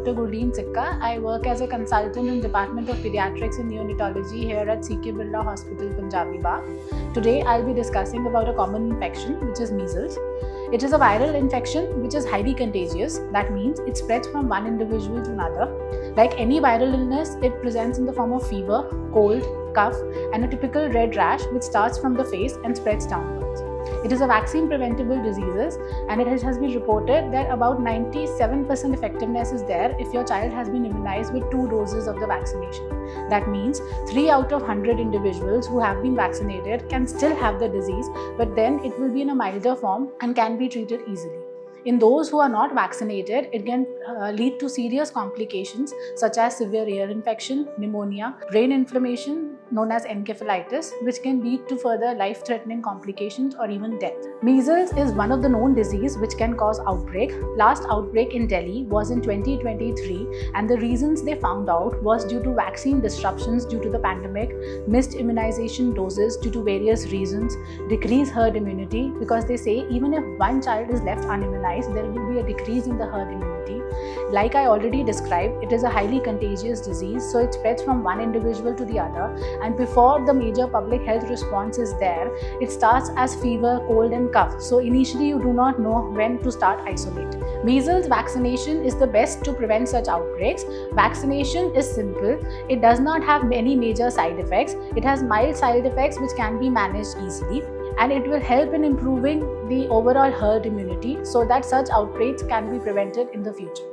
Dr. Gurleen Sikka. I work as a consultant in Department of Pediatrics and Neonatology here at C.K. Birla Hospital, Punjabi Bagh. Today, I'll be discussing about a common infection, which is measles. It is a viral infection which is highly contagious. That means it spreads from one individual to another. Like any viral illness, it presents in the form of fever, cold, cough, and a typical red rash which starts from the face and spreads downwards. It is a vaccine preventable disease, and it has been reported that about 97% effectiveness is there if your child has been immunized with 2 doses of the vaccination. That means 3 out of 100 individuals who have been vaccinated can still have the disease, but then it will be in a milder form and can be treated easily. In those who are not vaccinated, it can lead to serious complications such as severe ear infection, pneumonia, brain inflammation known as encephalitis, which can lead to further life-threatening complications or even death. Measles is one of the known diseases which can cause outbreak. Last outbreak in Delhi was in 2023, and the reasons they found out was due to vaccine disruptions due to the pandemic, missed immunization doses due to various reasons, decreased herd immunity, because they say even if one child is left unimmunized, there will be a decrease in the herd immunity. Like I already described, it is a highly contagious disease, so it spreads from one individual to the other, and before the major public health response is there, it starts as fever, cold and cough. So initially you do not know when to start isolate. Measles vaccination is the best to prevent such outbreaks. Vaccination is simple. It does not have any major side effects. It has mild side effects which can be managed easily, and it will help in improving the overall herd immunity so that such outbreaks can be prevented in the future.